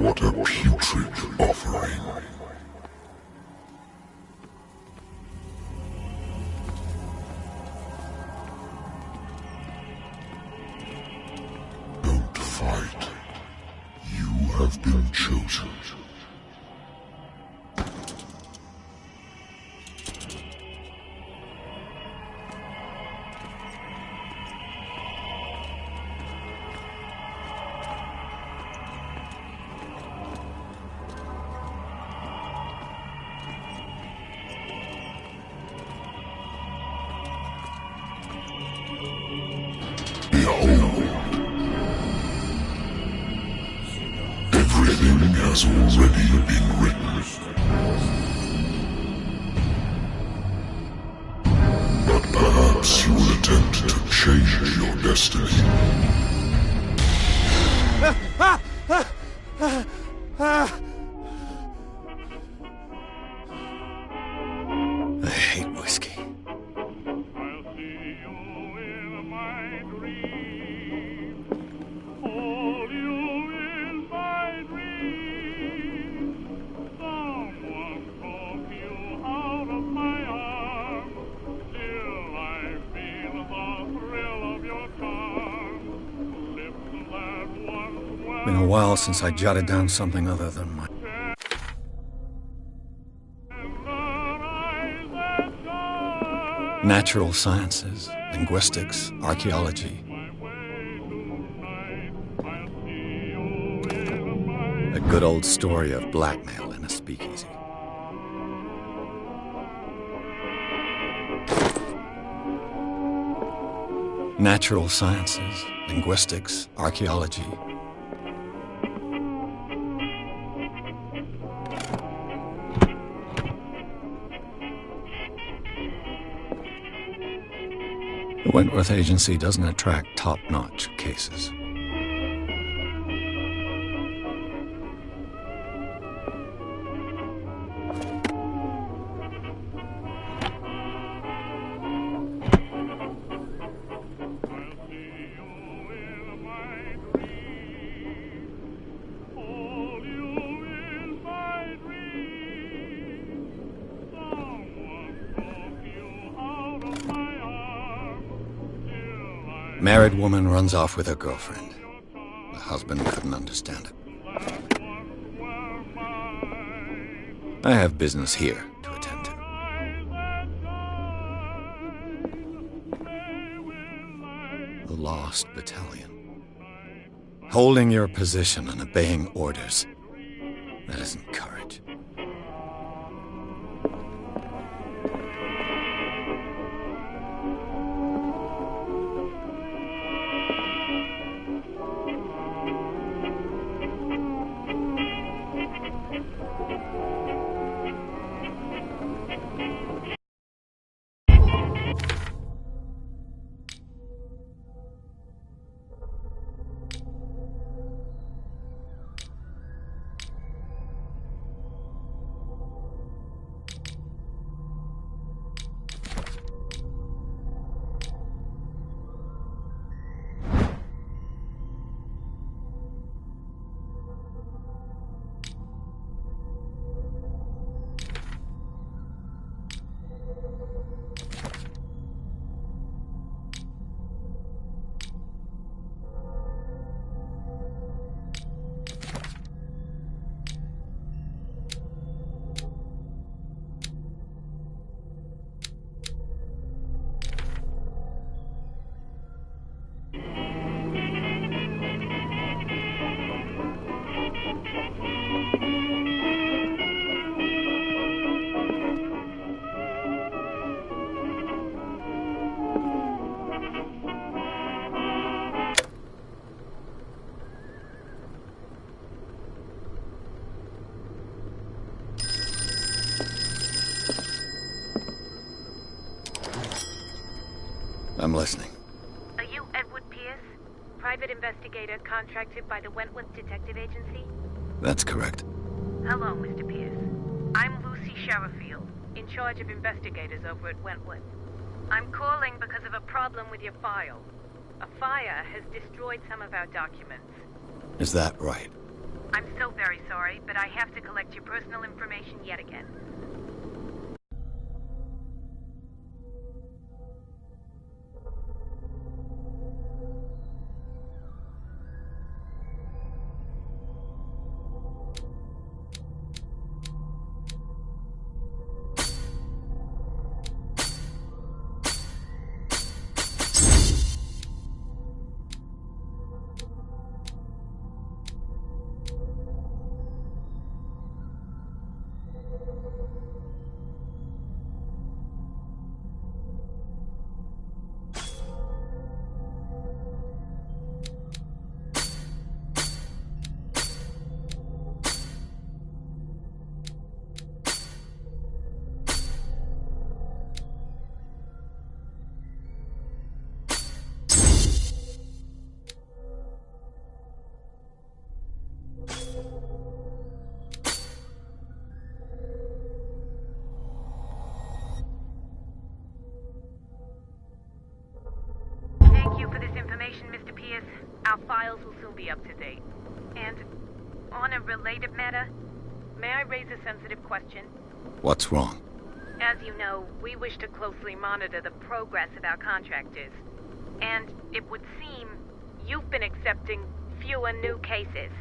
What a putrid offering. Don't fight. You have been chosen. Everything has already been written. But perhaps you will attempt to change your destiny. I hate whiskey. Been a while since I jotted down something other than my... Natural sciences, linguistics, archaeology. A good old story of blackmail in a speakeasy. Natural sciences, linguistics, archaeology. The Wentworth Agency doesn't attract top-notch cases. Married woman runs off with her girlfriend. The husband couldn't understand it. I have business here to attend to. The Lost Battalion. Holding your position and obeying orders. That isn't courage. I'm listening. Are you Edward Pierce? Private investigator contracted by the Wentworth Detective Agency? That's correct. Hello, Mr. Pierce. I'm Lucy Sherifield, in charge of investigators over at Wentworth. I'm calling because of a problem with your file. A fire has destroyed some of our documents. Is that right? I'm so very sorry, but I have to collect your personal information yet again. Thank you for this information, Mr. Pierce. Our files will soon be up to date. And on a related matter, may I raise a sensitive question? What's wrong? As you know, we wish to closely monitor the progress of our contractors. And it would seem you've been accepting fewer new cases.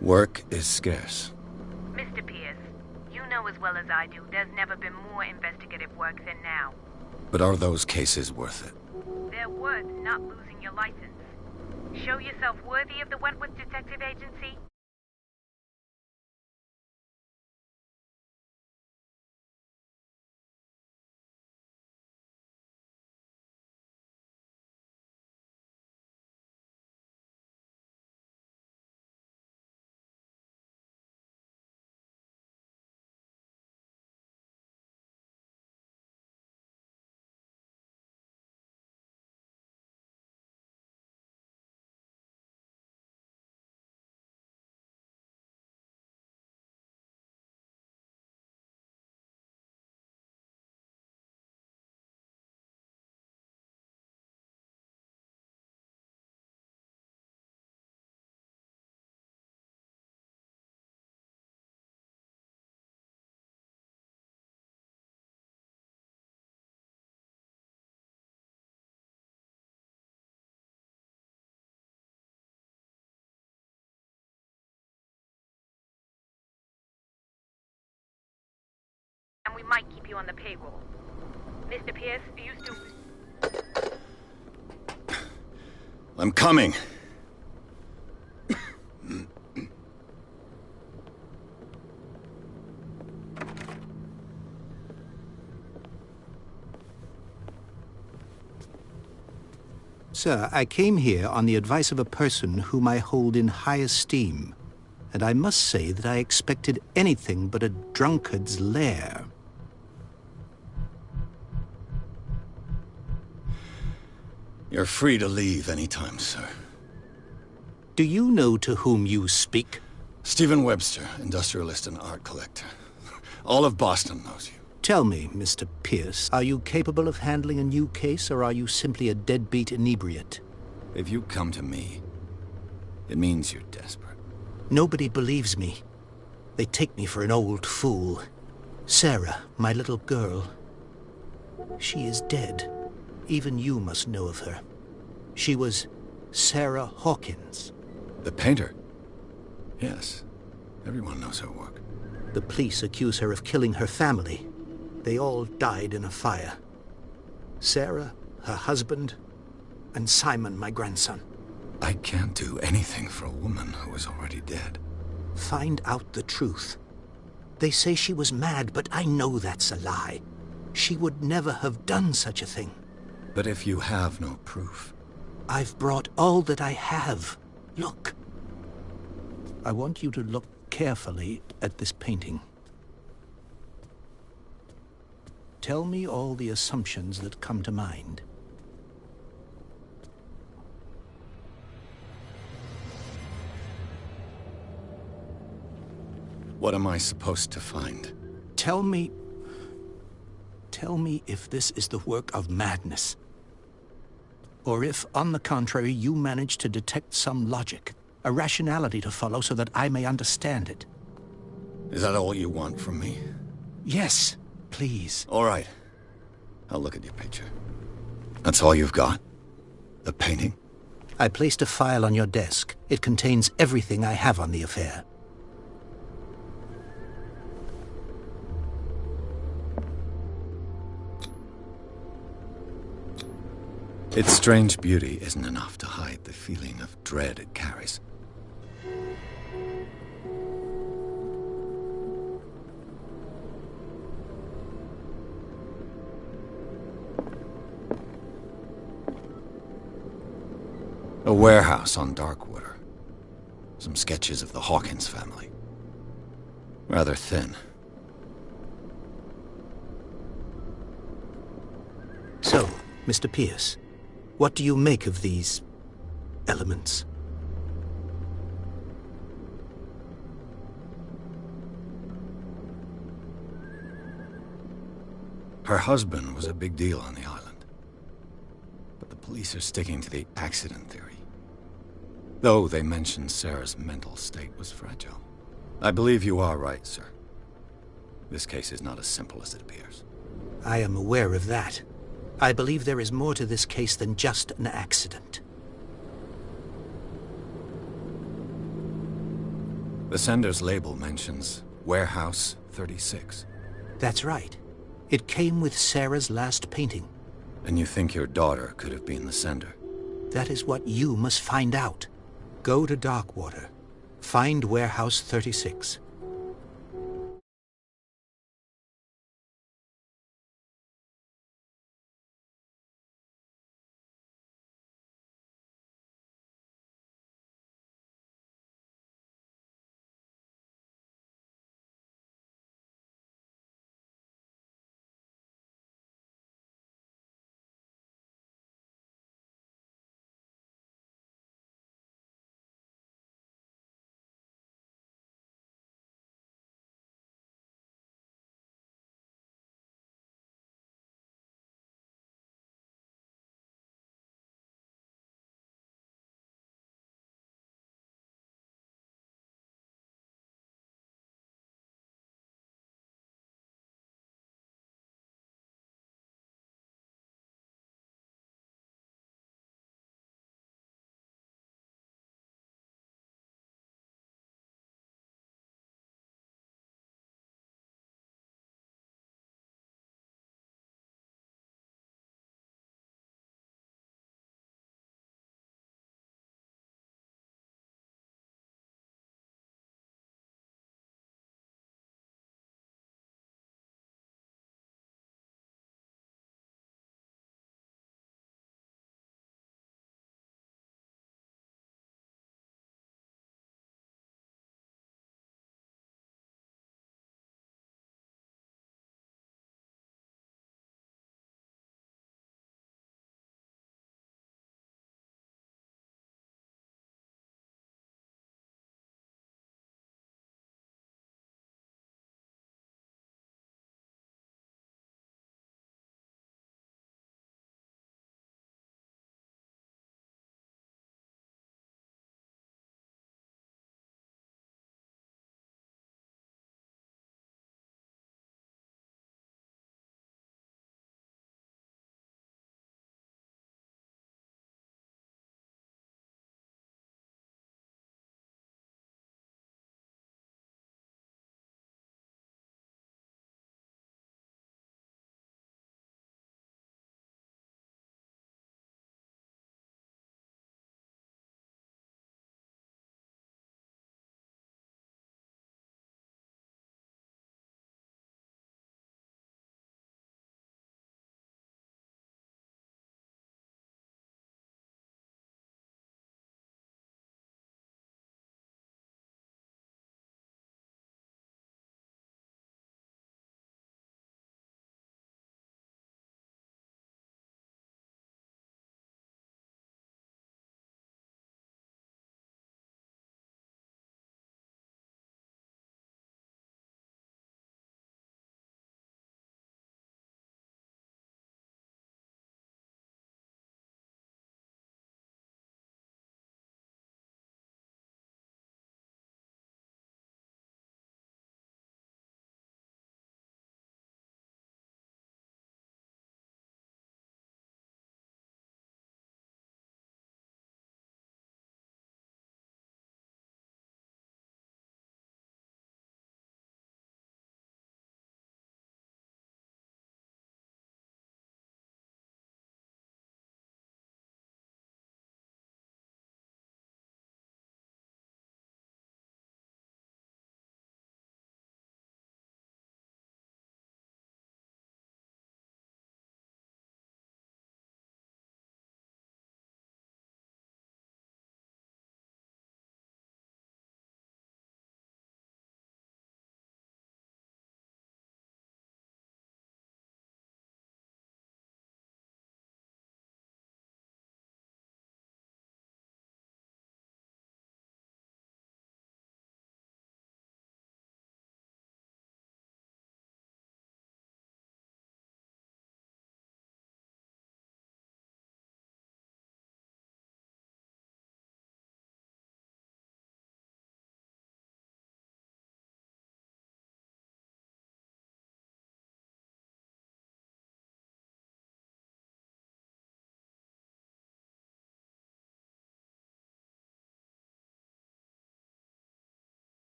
Work is scarce. Mr. Pierce, you know as well as I do, there's never been more investigative work than now. But are those cases worth it? They're worth not losing your license. Show yourself worthy of the Wentworth Detective Agency. And we might keep you on the payroll. Mr. Pierce, are you still... I'm coming. Sir, I came here on the advice of a person whom I hold in high esteem, and I must say that I expected anything but a drunkard's lair. You're free to leave anytime, sir. Do you know to whom you speak? Stephen Webster, industrialist and art collector. All of Boston knows you. Tell me, Mr. Pierce, are you capable of handling a new case, or are you simply a deadbeat inebriate? If you come to me, it means you're desperate. Nobody believes me. They take me for an old fool. Sarah, my little girl, she is dead. Even you must know of her. She was Sarah Hawkins. The painter? Yes. Everyone knows her work. The police accuse her of killing her family. They all died in a fire. Sarah, her husband, and Simon, my grandson. I can't do anything for a woman who is already dead. Find out the truth. They say she was mad, but I know that's a lie. She would never have done such a thing. But if you have no proof... I've brought all that I have. Look. I want you to look carefully at this painting. Tell me all the assumptions that come to mind. What am I supposed to find? Tell me if this is the work of madness. Or if, on the contrary, you manage to detect some logic. a rationality to follow so that I may understand it. Is that all you want from me? Yes, please. All right. I'll look at your picture. That's all you've got? The painting? I placed a file on your desk. It contains everything I have on the affair. Its strange beauty isn't enough to hide the feeling of dread it carries. A warehouse on Darkwater. Some sketches of the Hawkins family. Rather thin. So, Mr. Pierce, what do you make of these elements? Her husband was a big deal on the island. But the police are sticking to the accident theory. Though they mentioned Sarah's mental state was fragile. I believe you are right, sir. This case is not as simple as it appears. I am aware of that. I believe there is more to this case than just an accident. The sender's label mentions Warehouse 36. That's right. It came with Sarah's last painting. And you think your daughter could have been the sender? That is what you must find out. Go to Darkwater. Find Warehouse 36.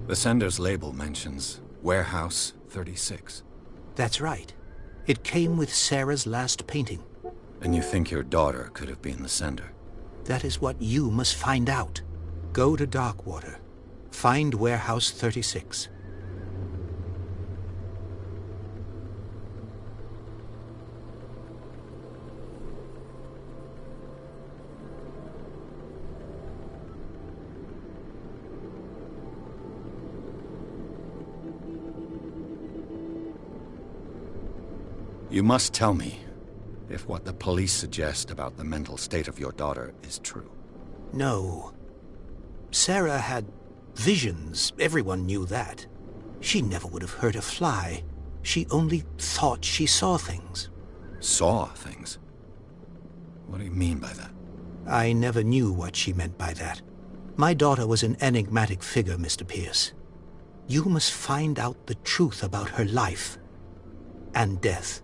The sender's label mentions Warehouse 36. That's right. It came with Sarah's last painting. And you think your daughter could have been the sender? That is what you must find out. Go to Darkwater. Find Warehouse 36. You must tell me if what the police suggest about the mental state of your daughter is true. No. Sarah had visions. Everyone knew that. She never would have hurt a fly. She only thought she saw things. Saw things? What do you mean by that? I never knew what she meant by that. My daughter was an enigmatic figure, Mr. Pierce. You must find out the truth about her life and death.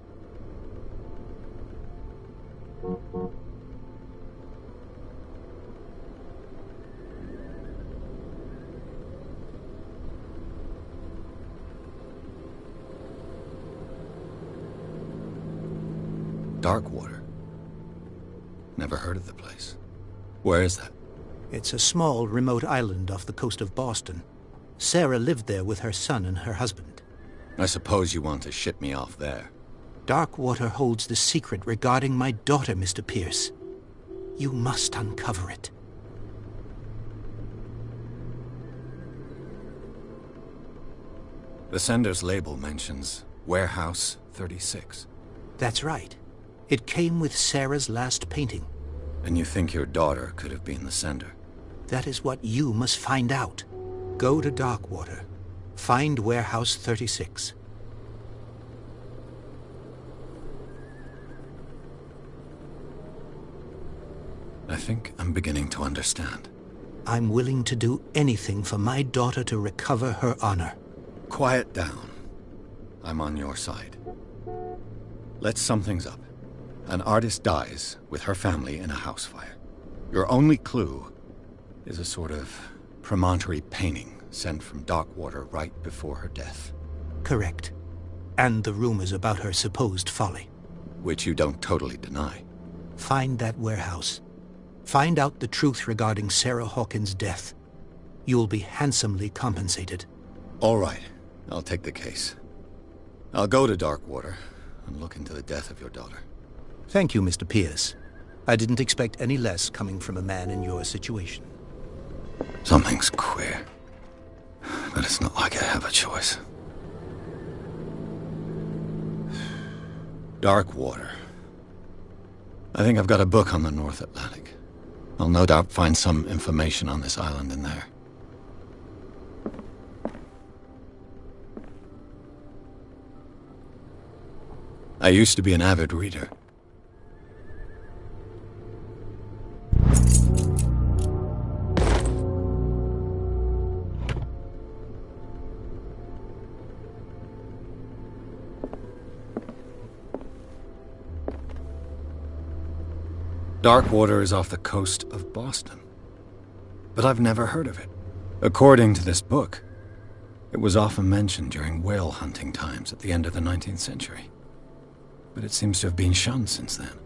Darkwater. Never heard of the place. Where is that? It's a small, remote island off the coast of Boston. Sarah lived there with her son and her husband. I suppose you want to ship me off there. Darkwater holds the secret regarding my daughter, Mr. Pierce. You must uncover it. The sender's label mentions Warehouse 36. That's right. It came with Sarah's last painting. And you think your daughter could have been the sender? That is what you must find out. Go to Darkwater. Find Warehouse 36. I think I'm beginning to understand. I'm willing to do anything for my daughter to recover her honor. Quiet down. I'm on your side. Let's sum things up. An artist dies with her family in a house fire. Your only clue is a sort of promontory painting sent from Darkwater right before her death. Correct. And the rumors about her supposed folly. Which you don't totally deny. Find that warehouse. Find out the truth regarding Sarah Hawkins' death. You'll be handsomely compensated. All right. I'll take the case. I'll go to Darkwater and look into the death of your daughter. Thank you, Mr. Pierce. I didn't expect any less coming from a man in your situation. Something's queer. But it's not like I have a choice. Darkwater. I think I've got a book on the North Atlantic. I'll no doubt find some information on this island in there. I used to be an avid reader. Darkwater is off the coast of Boston. But I've never heard of it. According to this book, it was often mentioned during whale hunting times at the end of the 19th century. But it seems to have been shunned since then.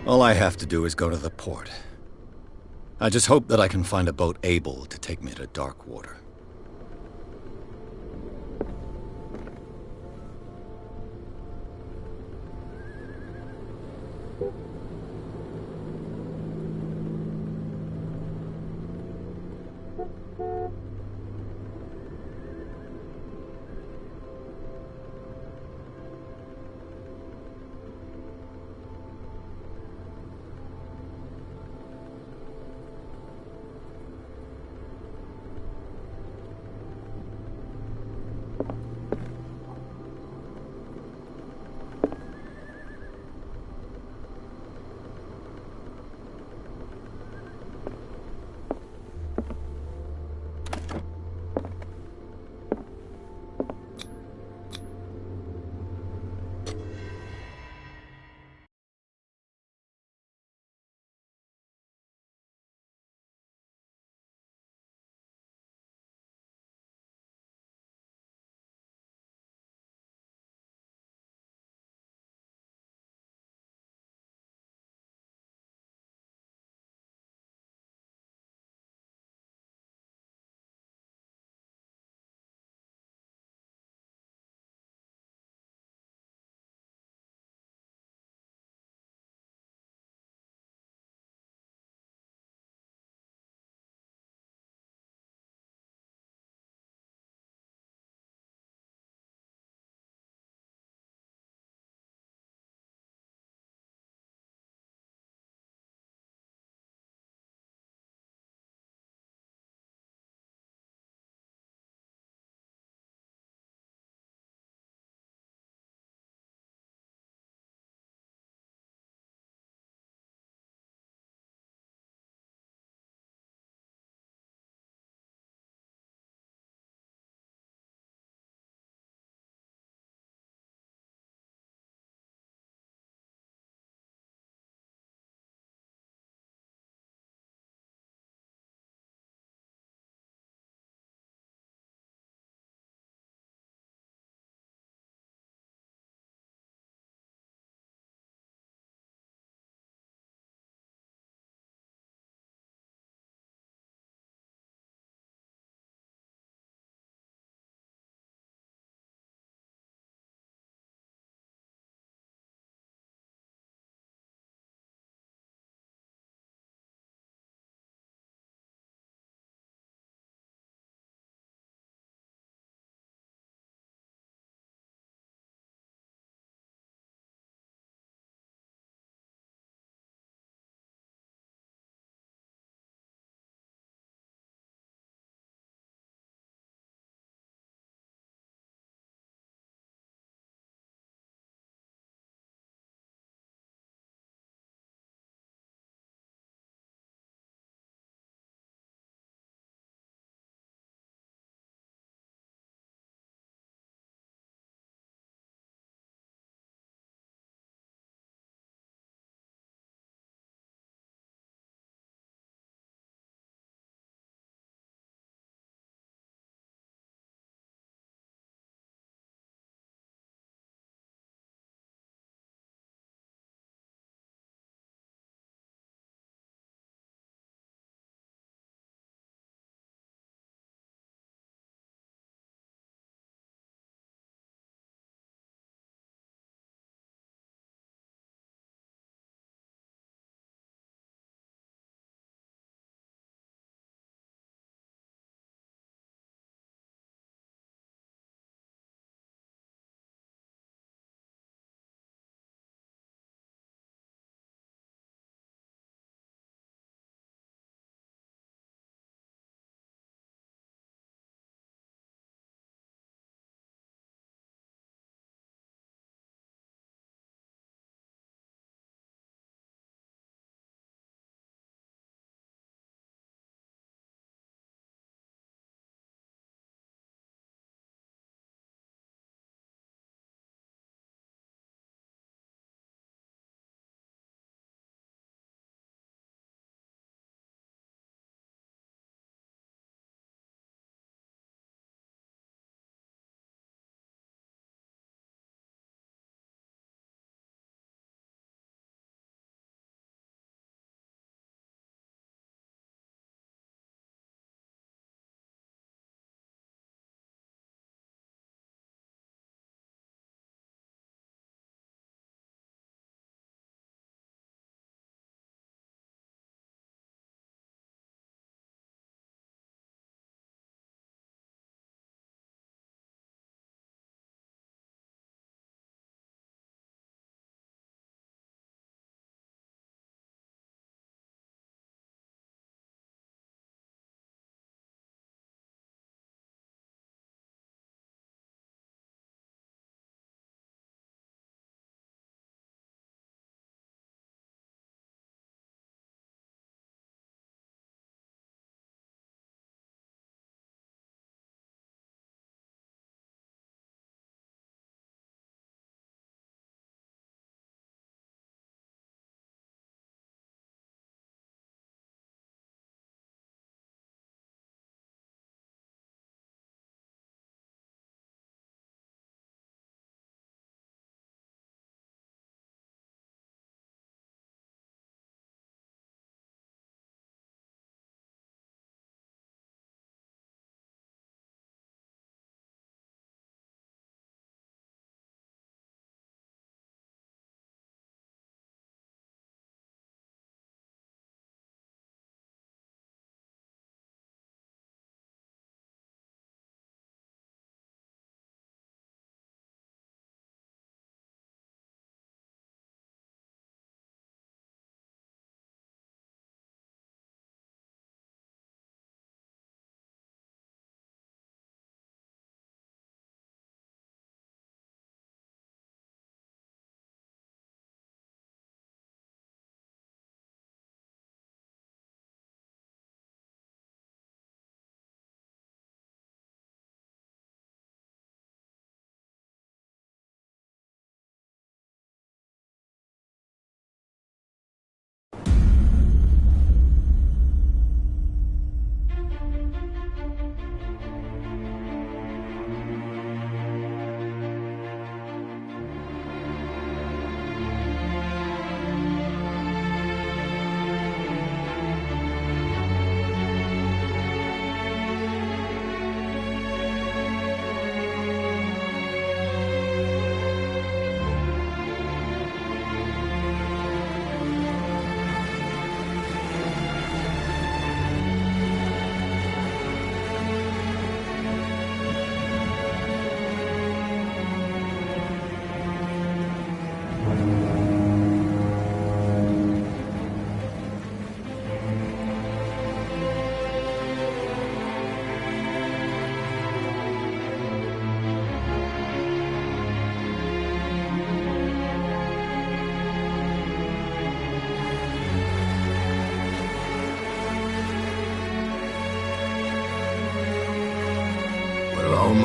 All I have to do is go to the port. I just hope that I can find a boat able to take me to Darkwater.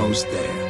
almost there.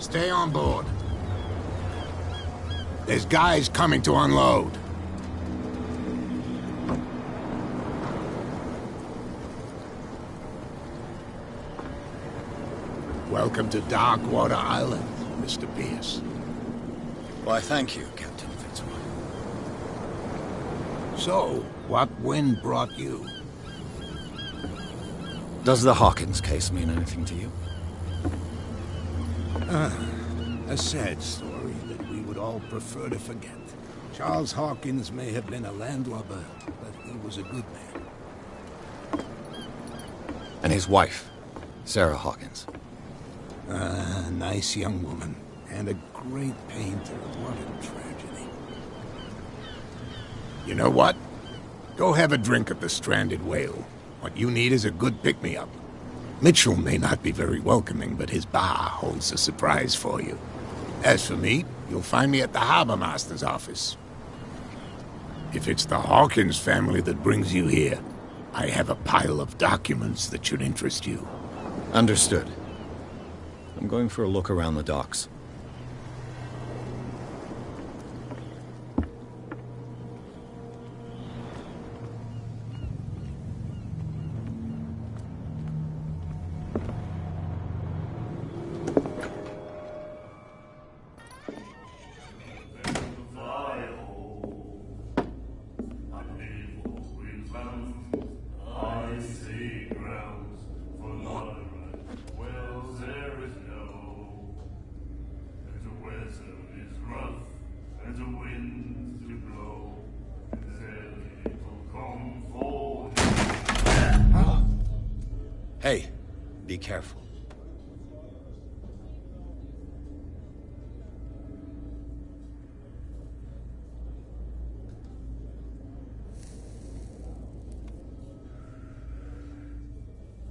Stay on board. There's guys coming to unload. Welcome to Darkwater Island, Mr. Pierce. Why, thank you, Captain Fitzroy. So, what wind brought you? Does the Hawkins case mean anything to you? A sad story that we would all prefer to forget. Charles Hawkins may have been a landlubber, but he was a good man. And his wife, Sarah Hawkins. A nice young woman, and a great painter. What a tragedy. You know what? Go have a drink at the Stranded Whale. What you need is a good pick-me-up. Mitchell may not be very welcoming, but his bar holds a surprise for you. As for me, you'll find me at the Harbor Master's office. If it's the Hawkins family that brings you here, I have a pile of documents that should interest you. Understood. I'm going for a look around the docks. Hey, be careful.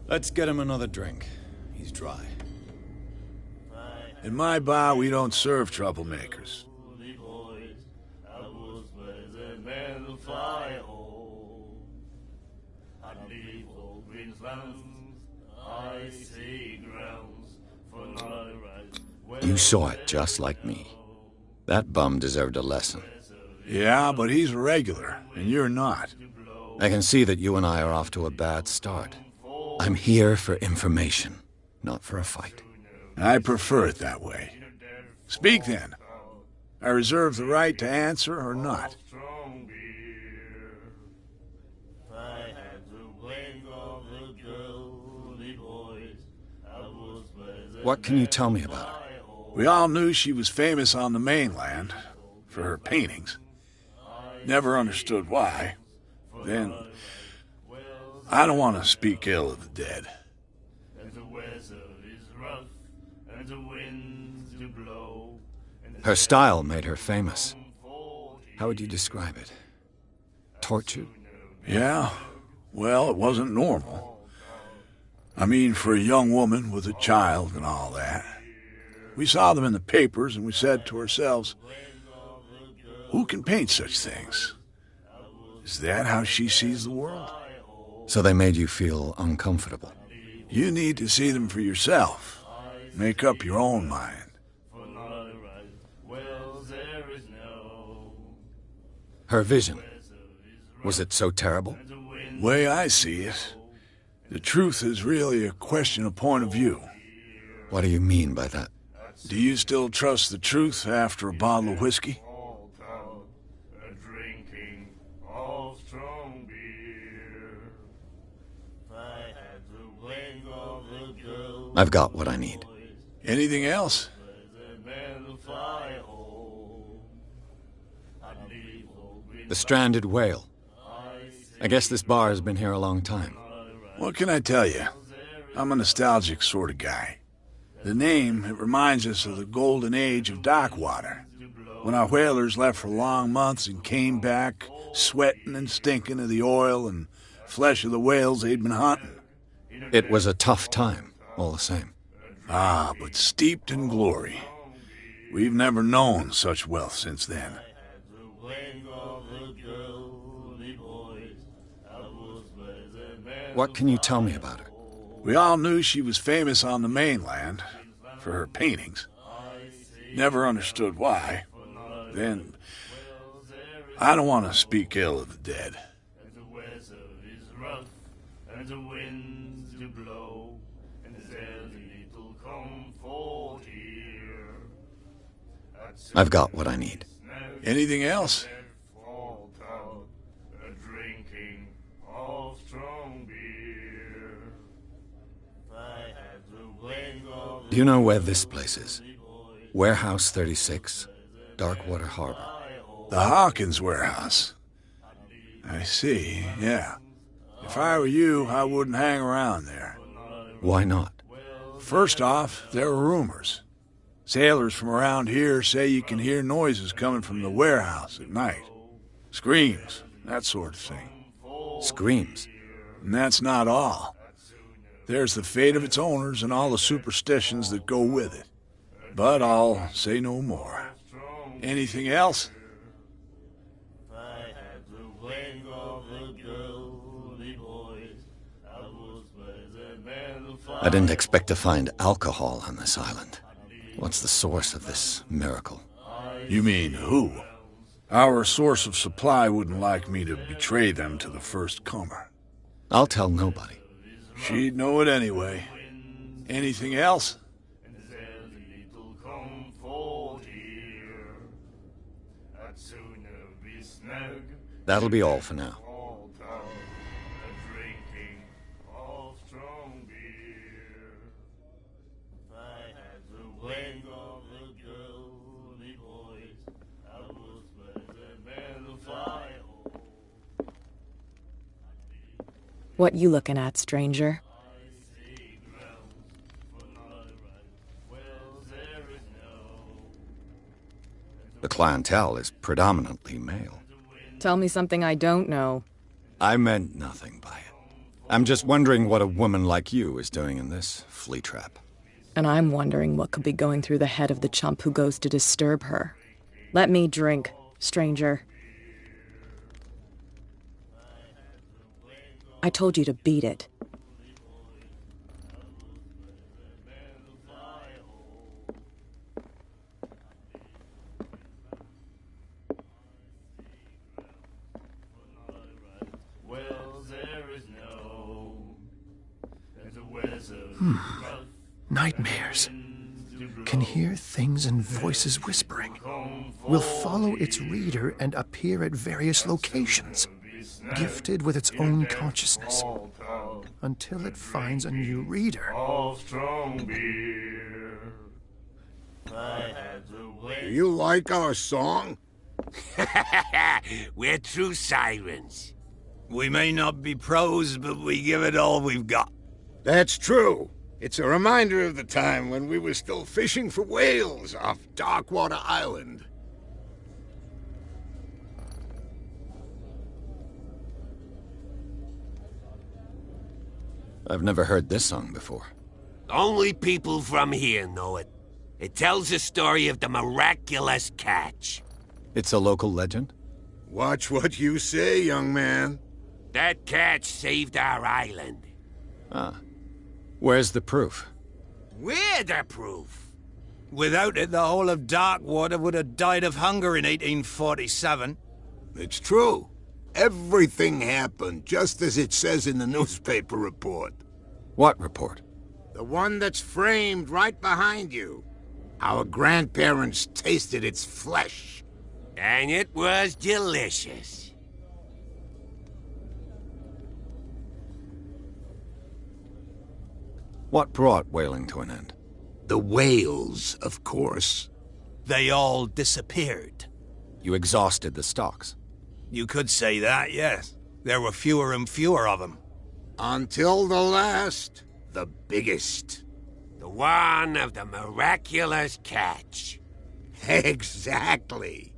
Let's get him another drink. He's dry. In my bar, we don't serve troublemakers. You saw it just like me. That bum deserved a lesson. Yeah, but he's a regular, and you're not. I can see that you and I are off to a bad start. I'm here for information, not for a fight. I prefer it that way. Speak then. I reserve the right to answer or not. What can you tell me about her? We all knew she was famous on the mainland for her paintings. Never understood why. Then, I don't want to speak ill of the dead. Her style made her famous. How would you describe it? Tortured? Yeah, well, it wasn't normal. I mean, for a young woman with a child and all that. We saw them in the papers and we said to ourselves, who can paint such things? Is that how she sees the world? So they made you feel uncomfortable? You need to see them for yourself. Make up your own mind. Her vision, was it so terrible? Way I see it, the truth is really a question of point of view. What do you mean by that? Do you still trust the truth after a bottle of whiskey? I've got what I need. Anything else? The stranded whale. I guess this bar has been here a long time. What can I tell you? I'm a nostalgic sort of guy. The name, it reminds us of the golden age of dockwater, when our whalers left for long months and came back sweating and stinking of the oil and flesh of the whales they'd been hunting. It was a tough time, all the same. Ah, but steeped in glory. We've never known such wealth since then. What can you tell me about her? We all knew she was famous on the mainland for her paintings. Never understood why. Then, I don't want to speak ill of the dead. I've got what I need. Anything else? Do you know where this place is? Warehouse 36, Darkwater Harbor. The Hawkins warehouse. I see, yeah. If I were you, I wouldn't hang around there. Why not? First off, there are rumors. Sailors from around here say you can hear noises coming from the warehouse at night. Screams, that sort of thing. Screams? And that's not all. There's the fate of its owners and all the superstitions that go with it. But I'll say no more. Anything else? I didn't expect to find alcohol on this island. What's the source of this miracle? You mean who? Our source of supply wouldn't like me to betray them to the first comer. I'll tell nobody. She'd know it anyway. Anything else? That'll be all for now. What you looking at, stranger? The clientele is predominantly male. Tell me something I don't know. I meant nothing by it. I'm just wondering what a woman like you is doing in this flea trap. And I'm wondering what could be going through the head of the chump who goes to disturb her. Let me drink, stranger. I told you to beat it. Nightmares. Can hear things and voices whispering. Will follow its reader and appear at various locations, gifted with its own consciousness, until it finds a new reader. Do you like our song? We're true sirens. We may not be pros, but we give it all we've got. That's true. It's a reminder of the time when we were still fishing for whales off Darkwater Island. I've never heard this song before. Only people from here know it. It tells the story of the miraculous catch. It's a local legend? Watch what you say, young man. That catch saved our island. Ah. Where's the proof? We're the proof. Without it, the whole of Darkwater would have died of hunger in 1847. It's true. Everything happened just as it says in the newspaper report. What report? The one that's framed right behind you. Our grandparents tasted its flesh. And it was delicious. What brought whaling to an end? The whales, of course. They all disappeared. You exhausted the stocks. You could say that, yes. There were fewer and fewer of them. Until the last, the biggest. The one of the miraculous catch. Exactly.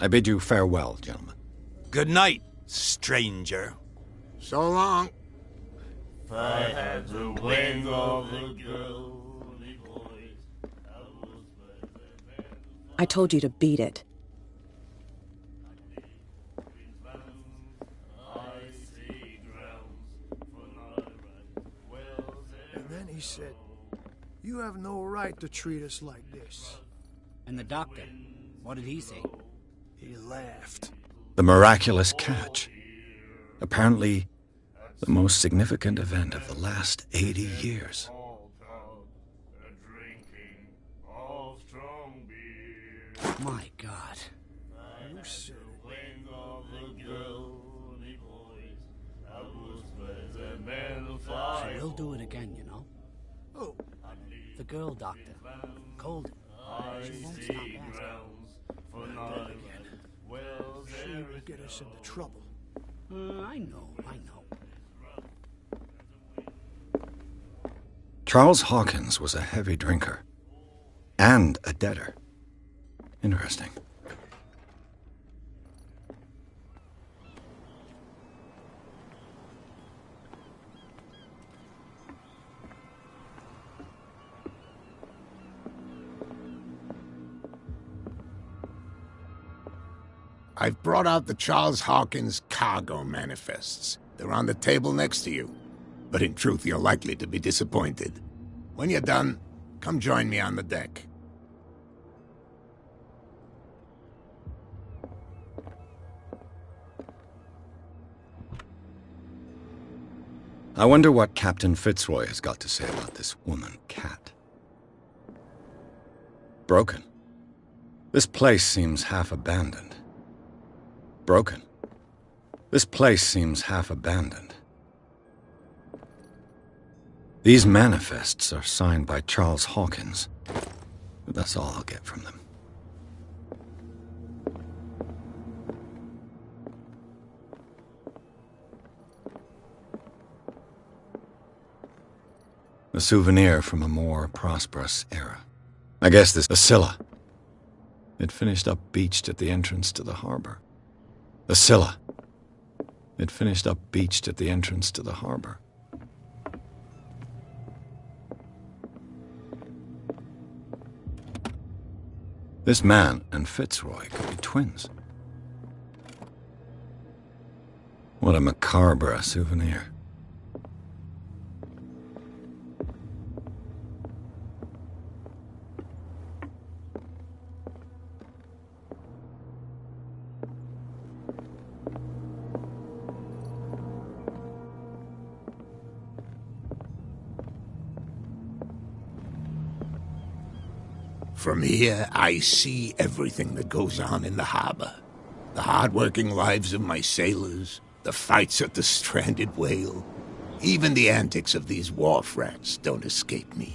I bid you farewell, gentlemen. Good night, stranger. So long. If I had the wings of the girly voice, I would spread the man. I told you to beat it. And then he said, "You have no right to treat us like this." And the doctor, what did he say? He laughed. The miraculous catch. Apparently, the most significant event of the last 80 years. My God. You said She will do it again, you know. Oh. The girl doctor. Cold. She won't stop asking. She will get us into trouble. I know. Charles Hawkins was a heavy drinker. And a debtor. Interesting. I've brought out the Charles Hawkins cargo manifests. They're on the table next to you. But in truth, you're likely to be disappointed. When you're done, come join me on the deck. I wonder what Captain Fitzroy has got to say about this woman, Cat. Broken. This place seems half abandoned. Broken. This place seems half abandoned. These manifests are signed by Charles Hawkins, but that's all I'll get from them. A souvenir from a more prosperous era. I guess this Scylla. It finished up beached at the entrance to the harbor. The Scylla. It finished up beached at the entrance to the harbor. This man and Fitzroy could be twins. What a macabre souvenir. From here, I see everything that goes on in the harbor. The hard-working lives of my sailors, the fights at the stranded whale. Even the antics of these wharf rats don't escape me.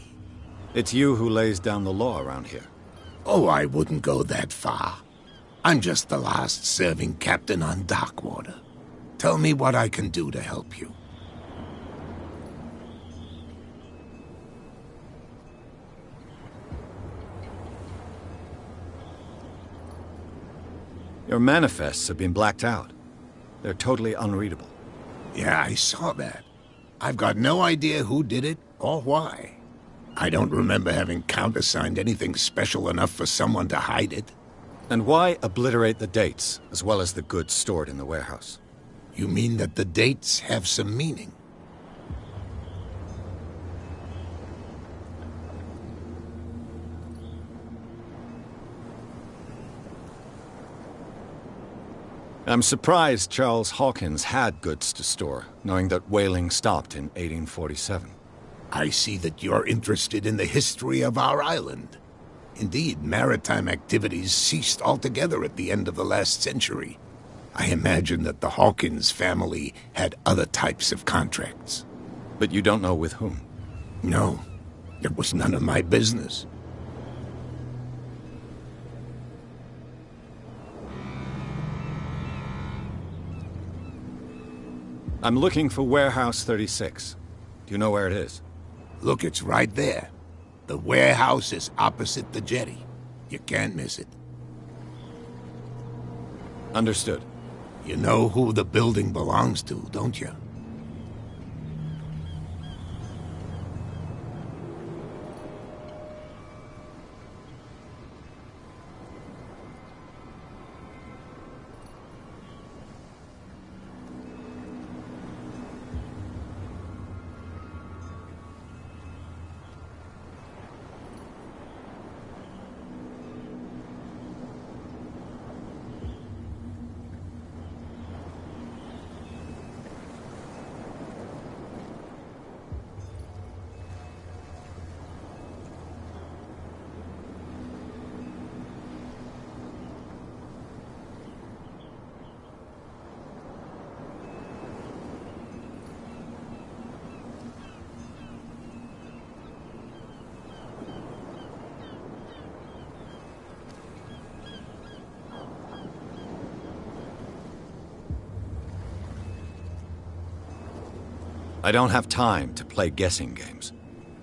It's you who lays down the law around here. Oh, I wouldn't go that far. I'm just the last serving captain on Darkwater. Tell me what I can do to help you. Your manifests have been blacked out. They're totally unreadable. Yeah, I saw that. I've got no idea who did it or why. I don't remember having countersigned anything special enough for someone to hide it. And why obliterate the dates, as well as the goods stored in the warehouse? You mean that the dates have some meaning? I'm surprised Charles Hawkins had goods to store, knowing that whaling stopped in 1847. I see that you're interested in the history of our island. Indeed, maritime activities ceased altogether at the end of the last century. I imagine that the Hawkins family had other types of contracts. But you don't know with whom? No, it was none of my business. I'm looking for Warehouse 36. Do you know where it is? Look, it's right there. The warehouse is opposite the jetty. You can't miss it. Understood. You know who the building belongs to, don't you? I don't have time to play guessing games.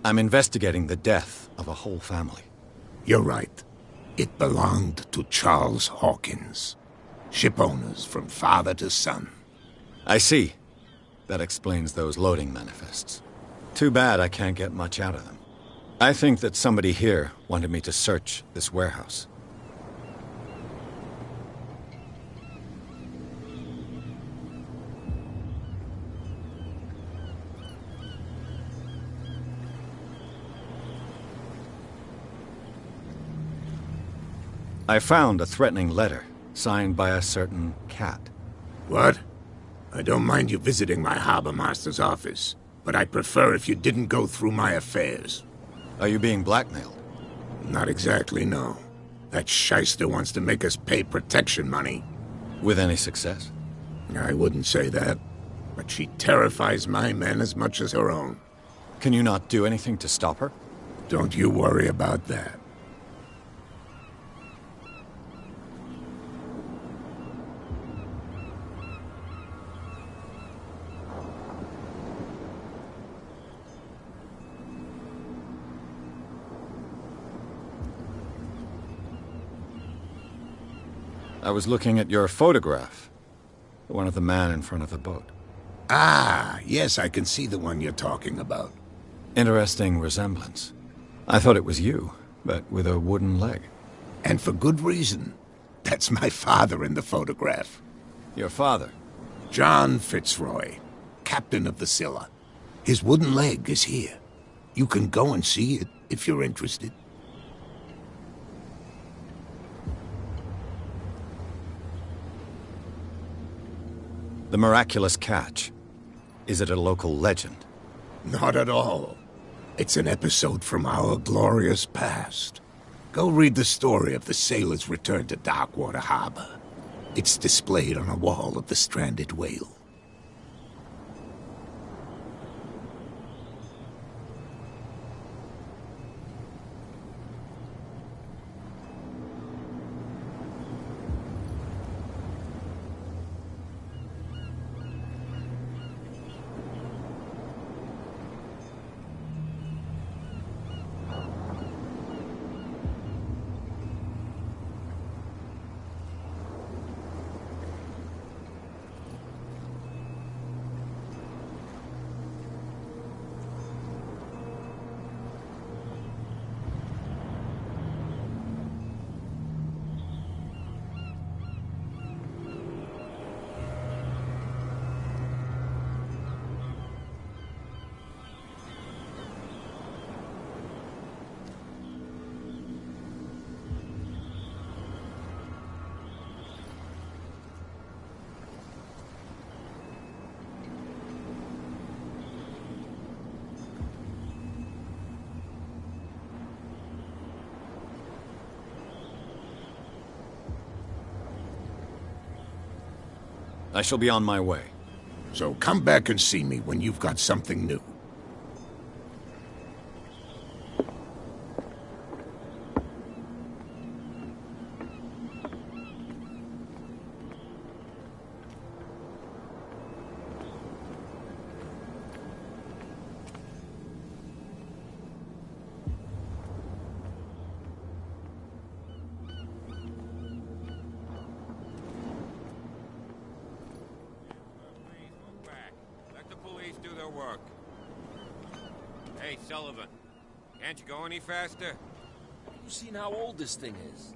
I'm investigating the death of a whole family. You're right. It belonged to Charles Hawkins. Ship owners from father to son. I see. That explains those loading manifests. Too bad I can't get much out of them. I think that somebody here wanted me to search this warehouse. I found a threatening letter, signed by a certain cat. What? I don't mind you visiting my harbor master's office, but I'd prefer if you didn't go through my affairs. Are you being blackmailed? Not exactly, no. That shyster wants to make us pay protection money. With any success? I wouldn't say that, but she terrifies my men as much as her own. Can you not do anything to stop her? Don't you worry about that. I was looking at your photograph. The one of the man in front of the boat. Ah, yes, I can see the one you're talking about. Interesting resemblance. I thought it was you, but with a wooden leg. And for good reason. That's my father in the photograph. Your father? John Fitzroy, captain of the Scylla. His wooden leg is here. You can go and see it if you're interested. The miraculous catch. Is it a local legend? Not at all. It's an episode from our glorious past. Go read the story of the sailor's return to Darkwater Harbor. It's displayed on a wall of the stranded whale. I shall be on my way. So come back and see me when you've got something new. Hey, Sullivan. Can't you go any faster? You've seen how old this thing is.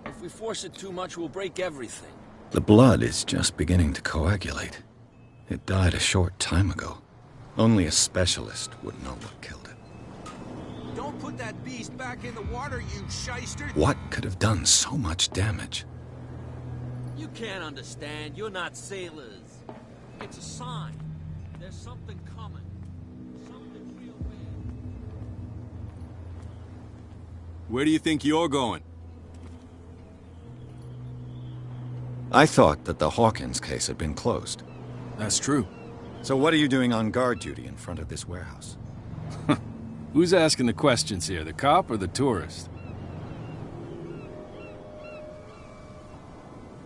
If we force it too much, we'll break everything. The blood is just beginning to coagulate. It died a short time ago. Only a specialist would know what killed it. Don't put that beast back in the water, you shyster! What could have done so much damage? You can't understand. You're not sailors. It's a sign. There's something coming. Something real bad. Where do you think you're going? I thought that the Hawkins case had been closed. That's true. So what are you doing on guard duty in front of this warehouse? Who's asking the questions here, the cop or the tourist?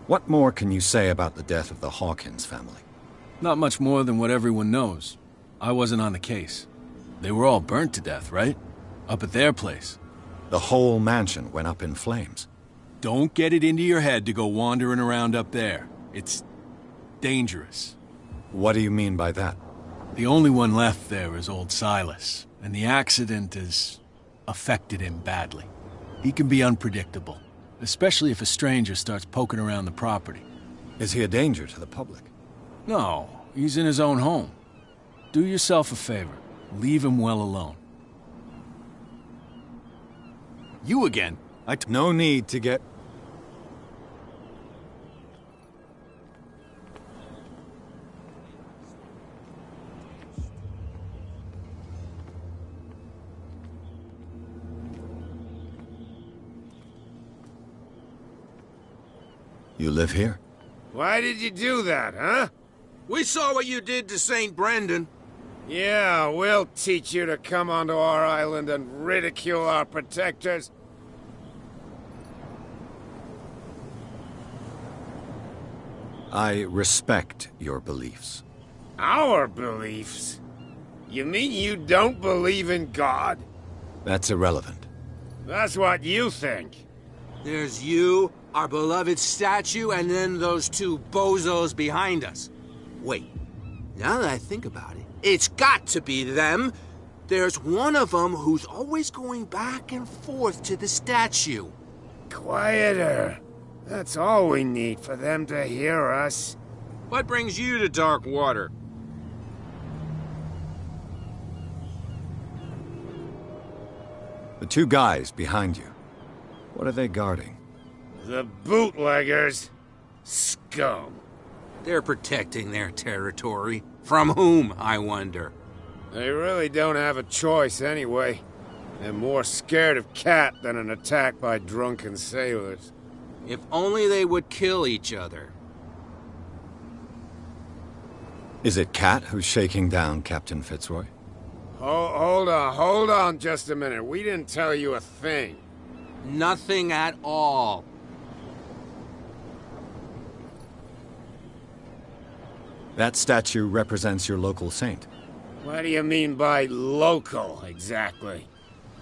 What more can you say about the death of the Hawkins family? Not much more than what everyone knows. I wasn't on the case. They were all burnt to death, right? Up at their place. The whole mansion went up in flames. Don't get it into your head to go wandering around up there. It's dangerous. What do you mean by that? The only one left there is old Silas, and the accident has affected him badly. He can be unpredictable, especially if a stranger starts poking around the property. Is he a danger to the public? No, he's in his own home. Do yourself a favor. Leave him well alone. You again? No need to get... You live here? Why did you do that, huh? We saw what you did to St. Brendan. Yeah, we'll teach you to come onto our island and ridicule our protectors. I respect your beliefs. Our beliefs? You mean you don't believe in God? That's irrelevant. That's what you think. There's you, our beloved statue, and then those two bozos behind us. Wait, now that I think about it, it's got to be them. There's one of them who's always going back and forth to the statue. Quieter. That's all we need for them to hear us. What brings you to dark water? The two guys behind you. What are they guarding? The bootleggers. Scum. They're protecting their territory. From whom, I wonder? They really don't have a choice anyway. They're more scared of Cat than an attack by drunken sailors. If only they would kill each other. Is it Cat who's shaking down Captain Fitzroy? Hold on just a minute. We didn't tell you a thing. Nothing at all. That statue represents your local saint. What do you mean by local, exactly?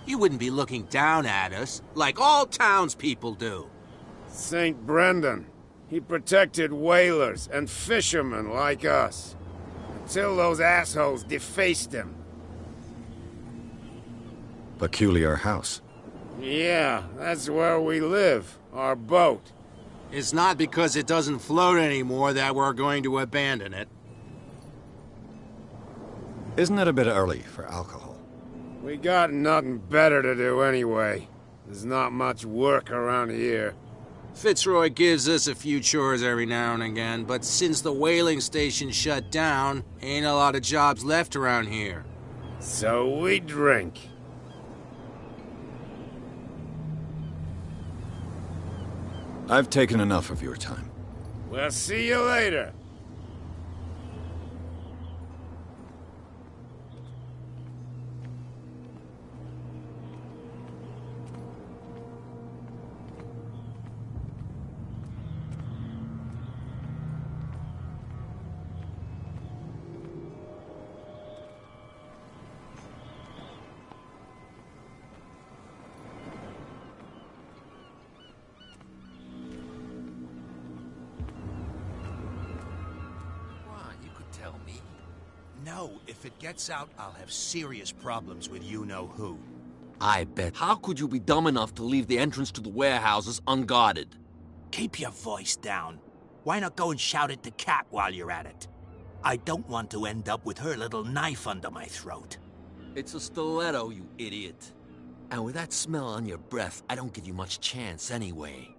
You wouldn't be looking down at us, like all townspeople do. St. Brendan. He protected whalers and fishermen like us. Until those assholes defaced him. Peculiar house. Yeah, that's where we live. Our boat. It's not because it doesn't float anymore that we're going to abandon it. Isn't it a bit early for alcohol? We got nothing better to do anyway. There's not much work around here. Fitzroy gives us a few chores every now and again, but since the whaling station shut down, ain't a lot of jobs left around here. So we drink. I've taken enough of your time. We'll see you later. tell me. No, if it gets out, I'll have serious problems with you-know-who. I bet. How could you be dumb enough to leave the entrance to the warehouses unguarded? Keep your voice down. Why not go and shout at the cat while you're at it? I don't want to end up with her little knife under my throat. It's a stiletto, you idiot. And with that smell on your breath, I don't give you much chance anyway.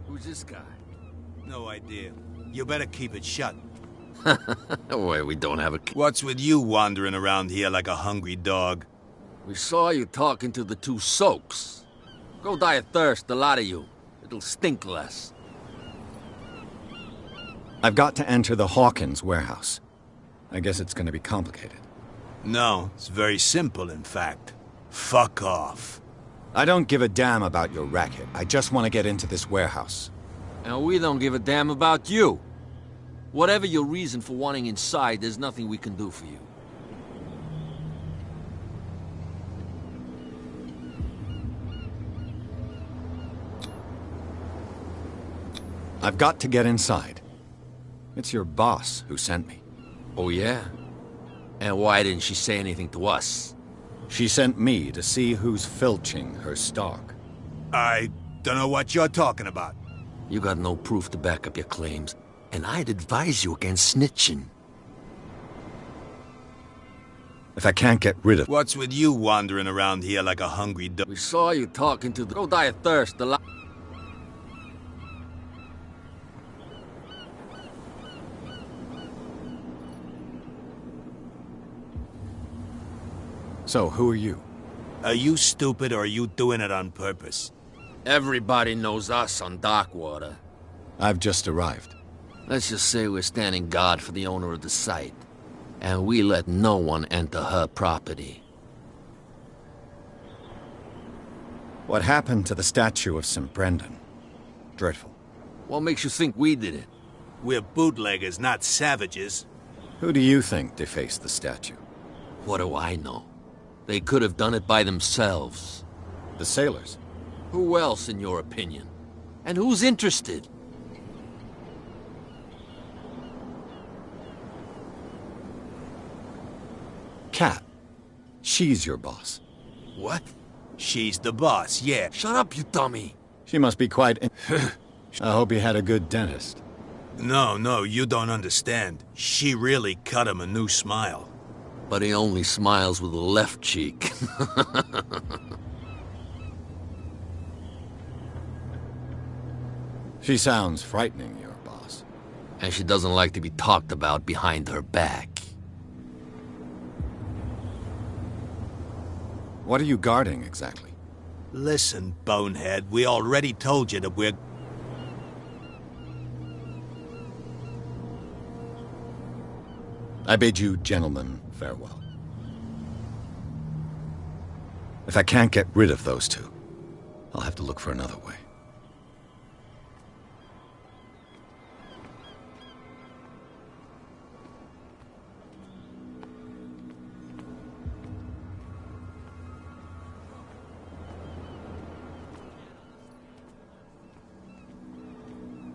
Who's this guy? No idea. You better keep it shut. Wait, we don't have a... What's with you wandering around here like a hungry dog? We saw you talking to the two soaks. Go die of thirst, the lot of you. It'll stink less. I've got to enter the Hawkins warehouse. I guess it's gonna be complicated. No, it's very simple, in fact. Fuck off. I don't give a damn about your racket. I just want to get into this warehouse. And we don't give a damn about you. Whatever your reason for wanting inside, there's nothing we can do for you. I've got to get inside. It's your boss who sent me. Oh, yeah? And why didn't she say anything to us? She sent me to see who's filching her stock. I don't know what you're talking about. You got no proof to back up your claims, and I'd advise you against snitching. If I can't get rid of... What's with you wandering around here like a hungry dog? We saw you talking to the... Go die of thirst, the lot... So, who are you? Are you stupid or are you doing it on purpose? Everybody knows us on Darkwater. I've just arrived. Let's just say we're standing guard for the owner of the site. And we let no one enter her property. What happened to the statue of St. Brendan? Dreadful. What makes you think we did it? We're bootleggers, not savages. Who do you think defaced the statue? What do I know? They could have done it by themselves. The sailors? Who else, in your opinion? And who's interested? Kat. She's your boss. What? She's the boss, yeah. Shut up, you dummy. She must be quite... I hope he had a good dentist. No, you don't understand. She really cut him a new smile. But he only smiles with the left cheek. She sounds frightening, your boss. And she doesn't like to be talked about behind her back. What are you guarding, exactly? Listen, bonehead, we already told you that we're... I bid you, gentlemen, farewell. If I can't get rid of those two, I'll have to look for another way.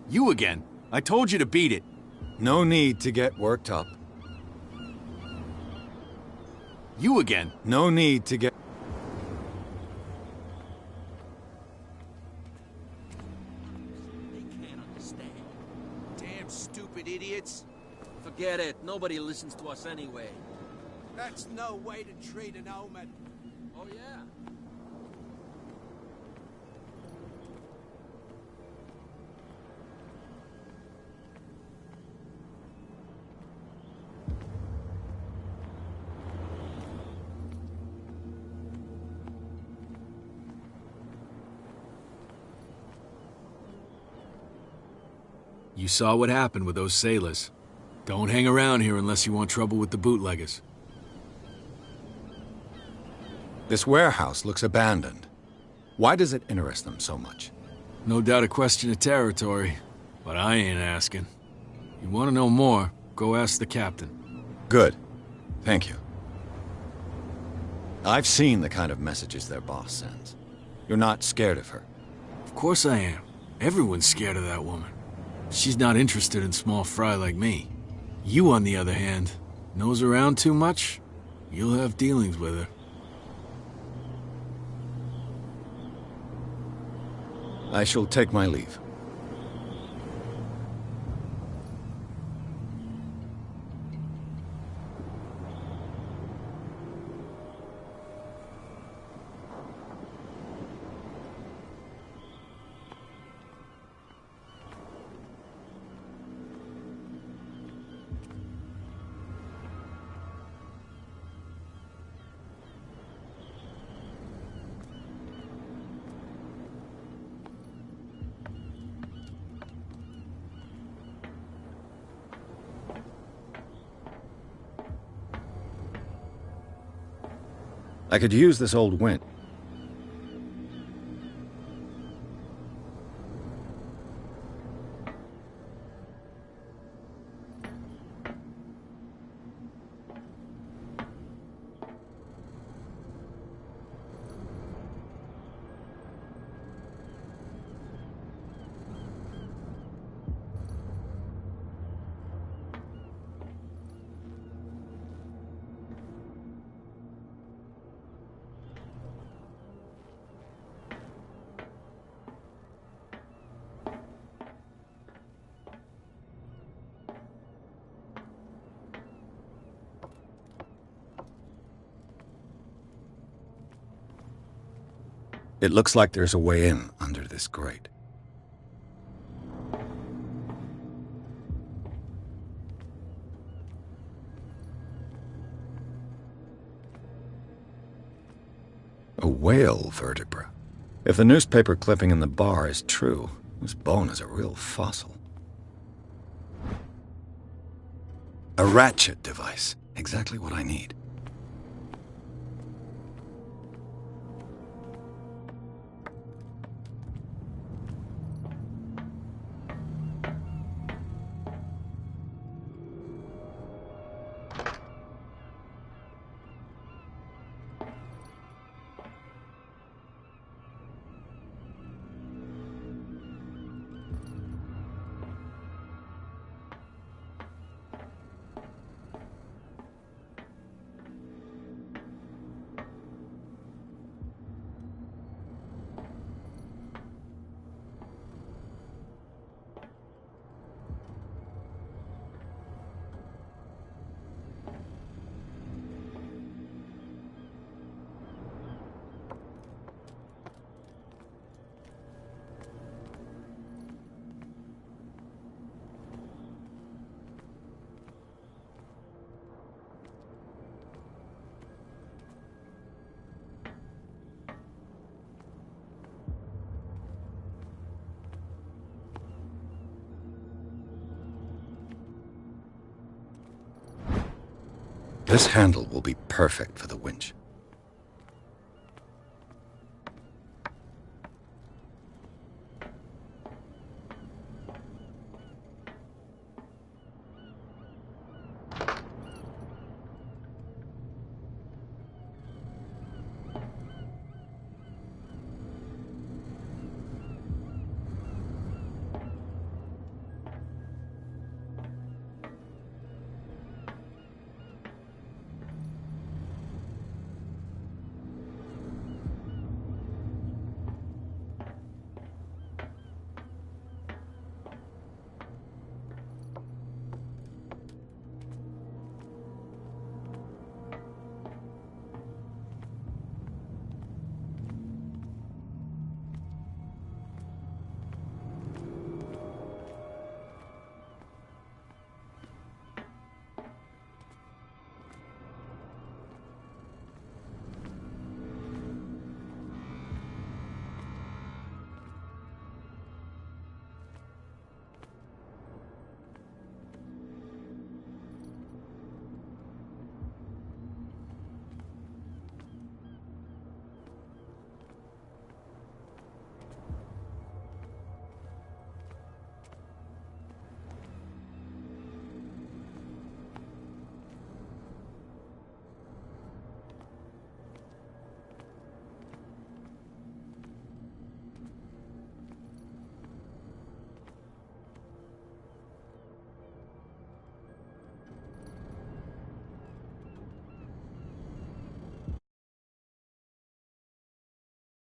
You again. I told you to beat it. No need to get worked up. You again. No need to get... They can't understand. Damn stupid idiots. Forget it. Nobody listens to us anyway. That's no way to treat an omen. Oh, yeah? You saw what happened with those sailors. Don't hang around here unless you want trouble with the bootleggers. This warehouse looks abandoned. Why does it interest them so much? No doubt a question of territory, but I ain't asking. You want to know more, Go ask the captain. Good. Thank you. I've seen the kind of messages their boss sends. You're not scared of her? Of course I am. Everyone's scared of that woman. She's not interested in small fry like me. You, on the other hand, nose around too much, you'll have dealings with her. I shall take my leave. I could use this old winch. It looks like there's a way in under this grate. A whale vertebra. If the newspaper clipping in the bar is true, this bone is a real fossil. A ratchet device. Exactly what I need. This handle will be perfect for the winch.